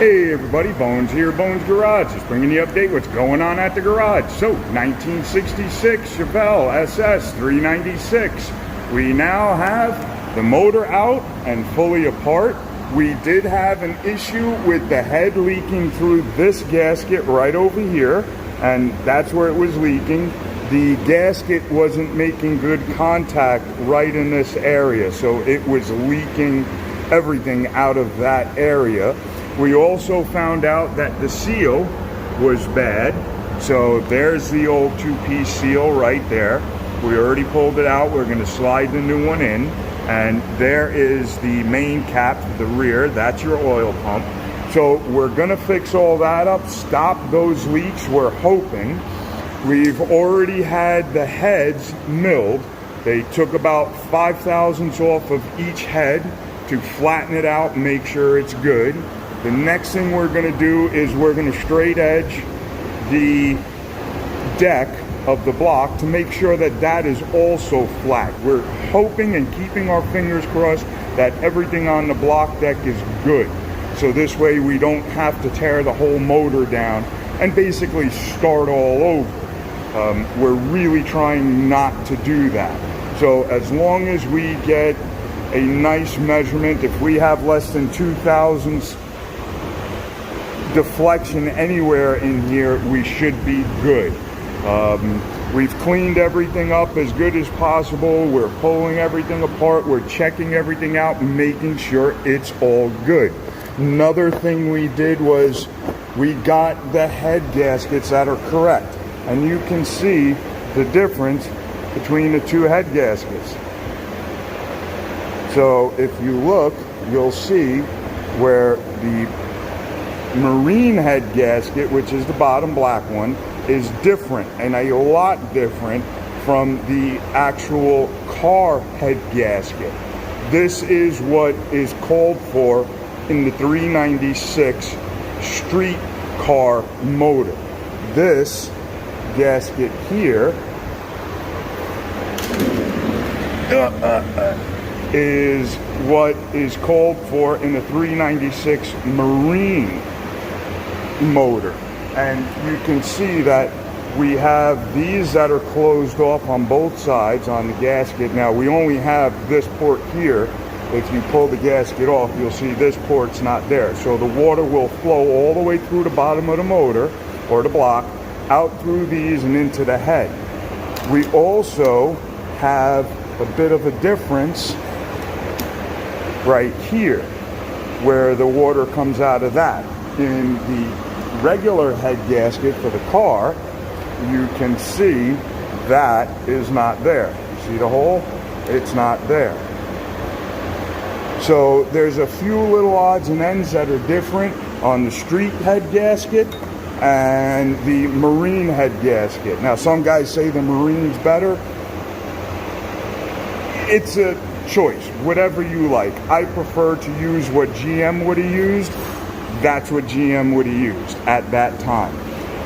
Hey everybody, Bonez here, Bonez Garage, just bringing you an update what's going on at the garage. So, 1966 Chevelle SS 396. We now have the motor out and fully apart. We did have an issue with the head leaking through this gasket right over here, and that's where it was leaking. The gasket wasn't making good contact right in this area, so it was leaking everything out of that area. We also found out that the seal was bad, so there's the old two-piece seal right there. We already pulled it out. We're going to slide the new one in, and there is the main cap for the rear. That's your oil pump. So we're going to fix all that up, stop those leaks, we're hoping. We've already had the heads milled. They took about 5 thousandths off of each head to flatten it out and make sure it's good. The next thing we're going to do is we're going to straight edge the deck of the block to make sure that that is also flat. We're hoping and keeping our fingers crossed that everything on the block deck is good. So this way we don't have to tear the whole motor down and basically start all over. We're really trying not to do that. So as long as we get a nice measurement, if we have less than 2 thousandths deflection anywhere in here, we should be good. We've cleaned everything up as good as possible. We're pulling everything apart. We're checking everything out, making sure it's all good. Another thing we did was we got the head gaskets that are correct. And you can see the difference between the two head gaskets. So if you look, you'll see where the marine head gasket, which is the bottom black one, is different, and a lot different from the actual car head gasket. This is what is called for in the 396 street car motor. This gasket here is what is called for in the 396 marine motor. And you can see that we have these that are closed off on both sides on the gasket. Now we only have this port here. If you pull the gasket off, you'll see this port's not there. So the water will flow all the way through the bottom of the motor or the block, out through these and into the head. We also have a bit of a difference right here where the water comes out of that. In the regular head gasket for the car, you can see that is not there. You see the hole? It's not there. So there's a few little odds and ends that are different on the street head gasket and the marine head gasket. Now some guys say the marine's better. It's a choice, whatever you like. I prefer to use what GM would have used. That's what GM would have used at that time.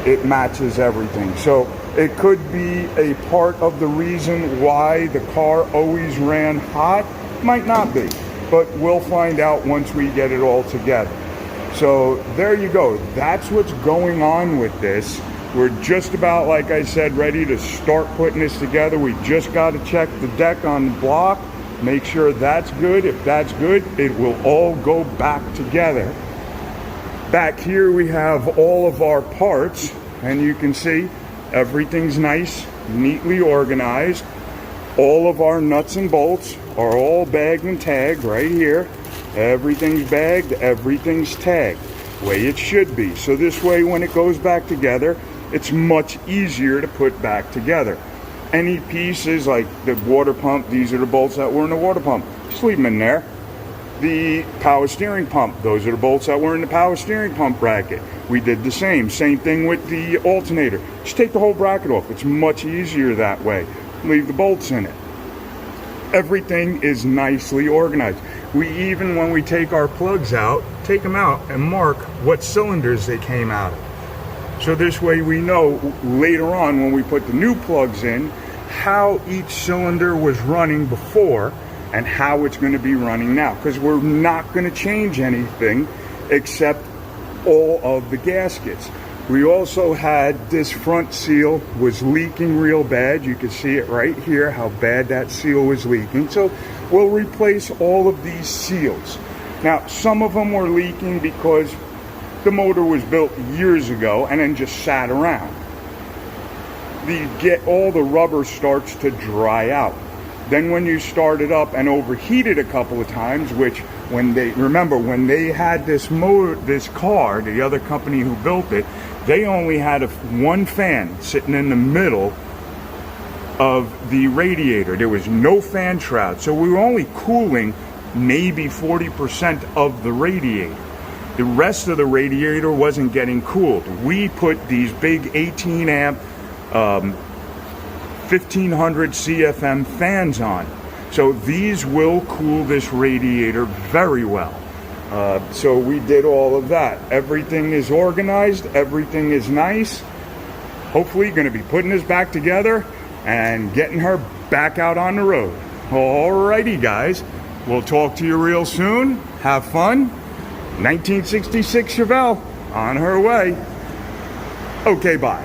It matches everything. So it could be a part of the reason why the car always ran hot. Might not be, but we'll find out once we get it all together. So there you go. That's what's going on with this. We're just about, like I said, ready to start putting this together. We just got to check the deck on the block, make sure that's good. If that's good, it will all go back together. Back here we have all of our parts, and you can see everything's nice, neatly organized. All of our nuts and bolts are all bagged and tagged right here. Everything's bagged, everything's tagged, the way it should be. So this way, when it goes back together, it's much easier to put back together. Any pieces like the water pump, these are the bolts that were in the water pump. Just leave them in there. The power steering pump, those are the bolts that were in the power steering pump bracket. We did the same thing with the alternator. Just take the whole bracket off. It's much easier that way. Leave the bolts in it. Everything is nicely organized. We even, when we take our plugs out, take them out and mark what cylinders they came out of. So this way we know later on when we put the new plugs in, how each cylinder was running before and how it's going to be running now, because we're not going to change anything except all of the gaskets. We also had this front seal was leaking real bad. You can see it right here, how bad that seal was leaking. So we'll replace all of these seals. Now, some of them were leaking because the motor was built years ago and then just sat around. All the rubber starts to dry out. Then when you start it up and overheat it a couple of times, which when they had this motor, this car, the other company who built it, they only had one fan sitting in the middle of the radiator. There was no fan shroud, so we were only cooling maybe 40% of the radiator. The rest of the radiator wasn't getting cooled. We put these big 18 amp 1500 CFM fans on. So these will cool this radiator very well. So we did all of that. Everything is organized. Everything is nice. Hopefully going to be putting this back together and getting her back out on the road. Alrighty, guys. We'll talk to you real soon. Have fun. 1966 Chevelle on her way. Okay, bye.